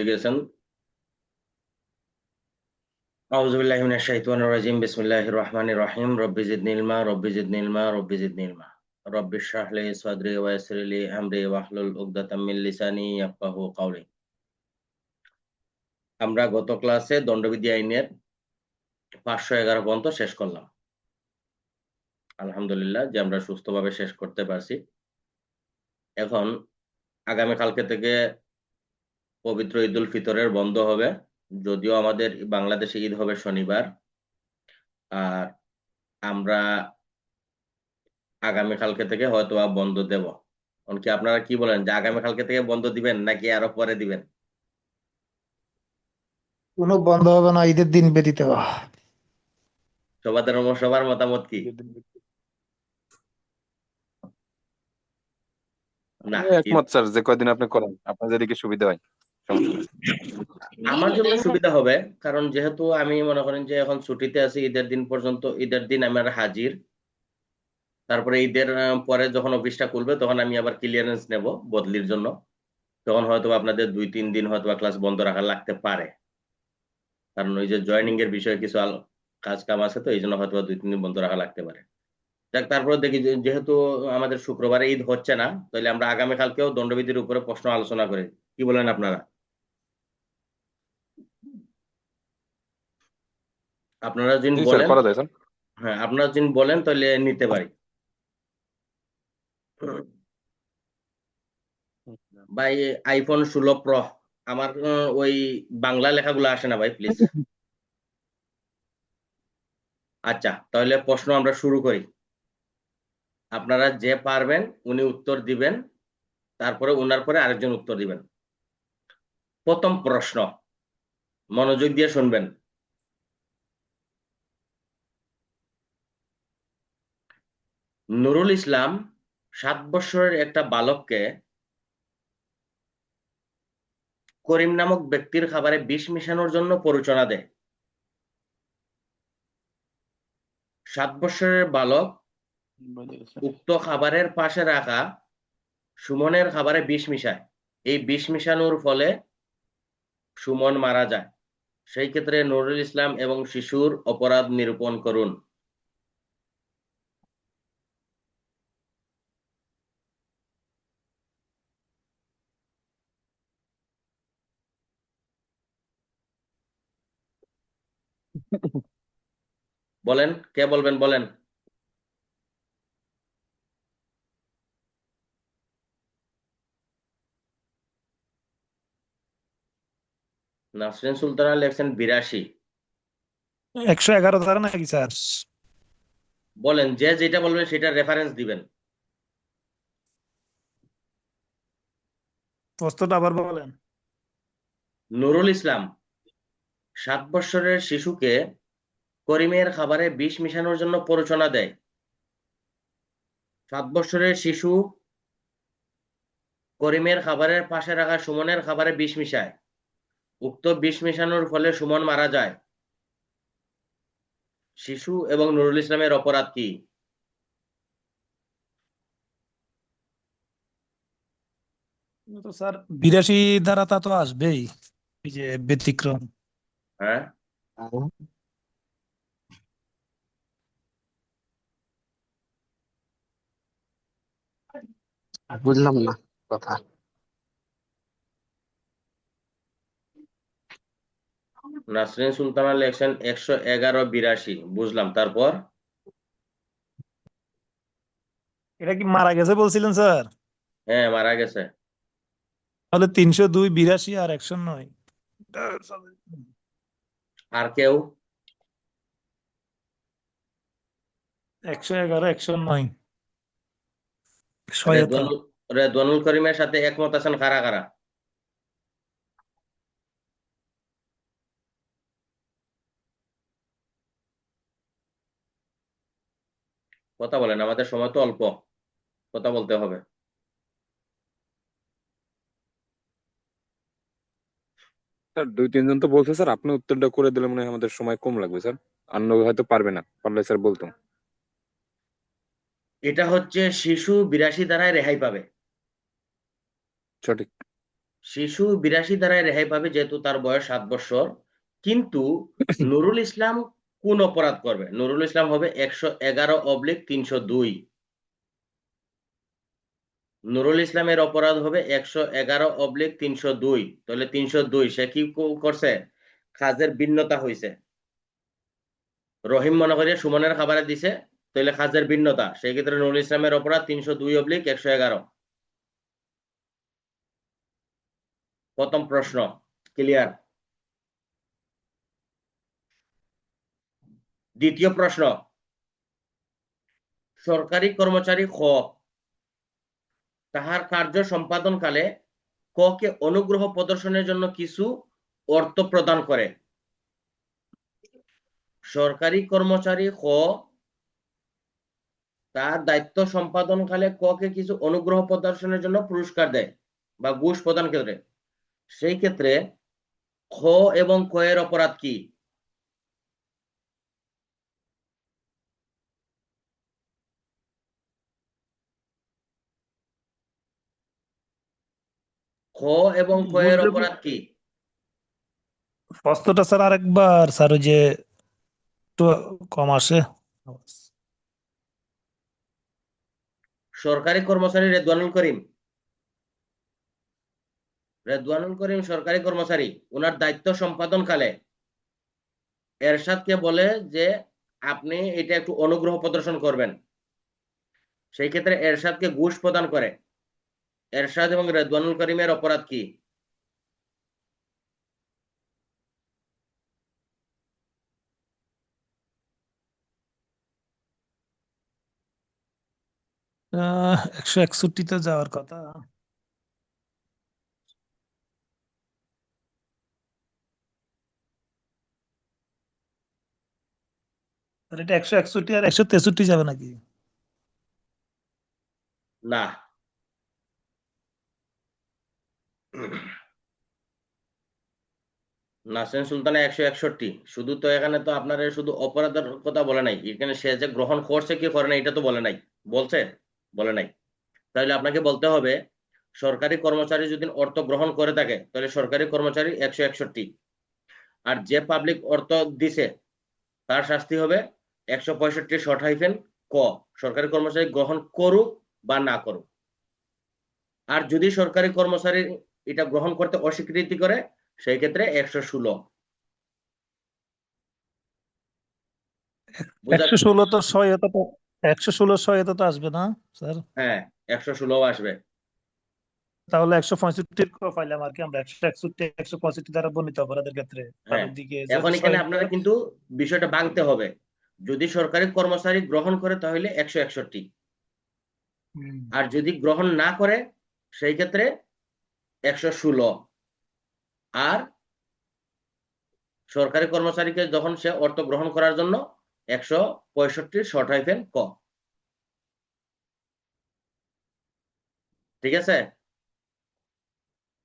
গেছেন। আউযু বিল্লাহি মিনাশ শাইতানির রাজিম। বিসমিল্লাহির রহমানির রহিম। রব্বি জিদনি ইলমা, রব্বি জিদনি ইলমা, রব্বি জিদনি ইলমা। রব্বি ইশরাহ লি সাদরি ওয়া ইয়াসসির লি আমরি ওয়াহলুল উকদাতাম মিন লিসানি ইয়াফকাহু কাওলি। আমরা গত ক্লাসে দণ্ডবিধি আইনের 511 পর্যন্ত শেষ করলাম। আলহামদুলিল্লাহ যে আমরা সুস্থভাবে শেষ করতে পারছি। এখন আগামীকালকে থেকে পবিত্র ঈদুল ফিতরের বন্ধ হবে, যদিও আমাদের বাংলাদেশে ঈদ হবে শনিবার। আর আমরা আগামীকালকে থেকে হয়তো বন্ধ দেব। কি আপনারা কি বলেন, যে আগামীকালকে থেকে বন্ধ দিবেন নাকি আরো পরে দিবেন? কোনো বন্ধ হবে না, ঈদের দিন ব্যতীত। সবার মতামত কি? না, একমত স্যার, যে কয়দিন আপনি করেন আপনার যেদিকে সুবিধা হয় আমার জন্য সুবিধা হবে, কারণ যেহেতু আমি মনে করেন যে এখন ছুটিতে আছি ঈদের দিন পর্যন্ত। ঈদের দিন আমার হাজির, তারপরে ঈদের পরে যখন অফিসটা খুলবে তখন আমি আবার ক্লিয়ারেন্স নেব বদলির জন্য। তখন হয়তো আপনাদের 2-3 দিন হয়তো ক্লাস বন্ধ রাখা লাগতে পারে, কারণ ওই যে জয়েনিং এর বিষয়ে কিছু কাজ কাম আছে, তো এই জন্য হয়তো 2-3 দিন বন্ধ রাখা লাগতে পারে। দেখ, তারপরে দেখি যেহেতু আমাদের শুক্রবারে ঈদ হচ্ছে না, তাহলে আমরা আগামীকালকেও দণ্ডবিধির উপরে প্রশ্ন আলোচনা করি। কি বলেন আপনারা? আপনারা যদি জি স্যার, বলেন, করা যায় স্যার। হ্যাঁ আপনারা যদি বলেন তাহলে নিতে পারি। ভাই, আইফোন 16 প্রো আমার ওই বাংলা লেখাগুলো আসে না ভাই, প্লিজ। আচ্ছা, তাহলে প্রশ্ন আমরা শুরু করি। আপনারা যে পারবেন উনি উত্তর দিবেন, তারপরে উনার পরে আরেকজন উত্তর দিবেন। প্রথম প্রশ্ন, মনোযোগ দিয়ে শুনবেন। নুরুল ইসলাম 7 বছরের একটা বালককে করিম নামক ব্যক্তির খাবারে বিষ মিশানোর জন্য প্ররোচনা দেয়। 7 বছরের বালক উক্ত খাবারের পাশে রাখা সুমনের খাবারে বিষ মিশায়। এই বিষ মিশানোর ফলে সুমন মারা যায়। সেই ক্ষেত্রে নুরুল ইসলাম এবং শিশুর অপরাধ নিরূপণ করুন। বলেন, কে বলবেন বলেন। নাসরিন সুলতানা লেখছেন 82। 111 ধারা নাকি স্যার? বলেন, যে যেটা বলবেন সেটা রেফারেন্স দিবেন। প্রশ্নটা আবার বলেন। নুরুল ইসলাম 7 বছরের শিশুকে করিমের খাবারে বিষ মিশানোর জন্য প্ররোচনা দেয়। 7 বছরের শিশু করিমের খাবারের পাশে রাখা সুমনের খাবারে বিষ মিশায়। উক্ত বিষ মিশানোর ফলে সুমন মারা যায়। শিশু এবং নুরুল ইসলামের অপরাধ কি? তো স্যার 82 ধারাটা তো আসবেই, এই যে ব্যতিক্রম। হ্যাঁ, বুঝলাম না কথা। নাসরিন সুলতানা লেখছেন 111-82। বুঝলাম, তারপর? এটা কি মারা গেছে বলছিলেন স্যার? হ্যাঁ, মারা গেছে। তাহলে 302, 82 আর 109। আর কেউ? 111, 109 সহায়তা। রেদওয়ানুল রেদওয়ানুল করিমের সাথে একমত আছেন কারা কারা? কথা বলেন, আমাদের সময় তো অল্প, কথা বলতে হবে। স্যার 2-3 জন তো বলছে স্যার, আপনি উত্তরটা করে দিলে মনে হয় আমাদের সময় কম লাগবে স্যার। অন্য হয়তো পারবে না, পারলে স্যার বলতাম। এটা হচ্ছে শিশু 82 ধারায় রেহাই পাবে। সঠিক। শিশু 82 ধারায় রেহাই পাবে যেহেতু তার বয়স 7 বছর, কিন্তু নুরুল ইসলাম কোন অপরাধ করবে? নুরুল ইসলাম হবে 111/302। নুরুল ইসলামের অপরাধ হবে 111/302। তাহলে 302 সে কি করছে? কাজের ভিন্নতা হয়েছে। রহিম মনে করে সুমনের খাবারে দিছে, তাহলে কাজের ভিন্নতা, সেই ক্ষেত্রে নুরুল ইসলামের অপরাধ 302/111। প্রথম প্রশ্ন ক্লিয়ার। দ্বিতীয় প্রশ্ন, সরকারি কর্মচারী খ তাহার কার্য সম্পাদনকালে ক কে অনুগ্রহ প্রদর্শনের জন্য কিছু অর্থ প্রদান করে। সরকারি কর্মচারী খ তার দায়িত্ব সম্পাদনকালে ক কে কিছু অনুগ্রহ প্রদর্শনের জন্য পুরস্কার দেয় বা ঘুষ প্রদান করে। সেই ক্ষেত্রে খ এবং ক এর অপরাধ কি? খ এবং ক এর বুঝতে অপরাধ কি? প্রশ্নটা স্যার আরেকবার স্যার, ওই যে একটু কম আসে। সরকারি কর্মচারী রেদওয়ানুল করিম সরকারি কর্মচারী, ওনার দায়িত্ব সম্পাদনকালে এরশাদকে বলে যে আপনি এটা একটু অনুগ্রহ প্রদর্শন করবেন। সেই ক্ষেত্রে এরশাদকে ঘুষ প্রদান করে। এরশাদ এবং রেদওয়ানুল করিমের অপরাধ কি? 161-তে যাওয়ার কথা। তাহলে এটা 161 আর 163 যাবে নাকি? না, নাসরিন সুলতানা 161। শুধু তো এখানে তো আপনার শুধু অপরাধের কথা বলে নাই, এখানে সে যে গ্রহণ করছে কি করে না এটা তো বলে নাই। বলছে? বলে নাই। তাহলে আপনাকে বলতে হবে সরকারি কর্মচারী যদি অর্থ গ্রহণ করে থাকে তাহলে সরকারি কর্মচারী 161। আর যে পাবলিক অর্থ দিছে তার শাস্তি হবে 165 ক, সরকারি কর্মচারী গ্রহণ করুক বা না করুক। আর যদি সরকারি কর্মচারী এটা গ্রহণ করতে অস্বীকৃতি করে সেই ক্ষেত্রে 116। বুঝা? 116 তো সহায়তা তো 116 সহায়তা তো আসবে না স্যার? হ্যাঁ, 116 আসবে। তাহলে 165 পাইলাম আর কি আমরা, 161 165 দ্বারা বর্ণিত অপরাধের ক্ষেত্রে হ্যাঁ, তাদের দিকে এখন যেহেতু এখানে সহায়তা। আপনারা কিন্তু বিষয়টা ভাঙতে হবে। যদি সরকারি কর্মচারী গ্রহণ করে তাহলে 161, হুম। আর যদি গ্রহণ না করে সেই ক্ষেত্রে 116। আর সরকারি কর্মচারীকে যখন সে অর্থ গ্রহণ করার জন্য 165 ক। ঠিক আছে?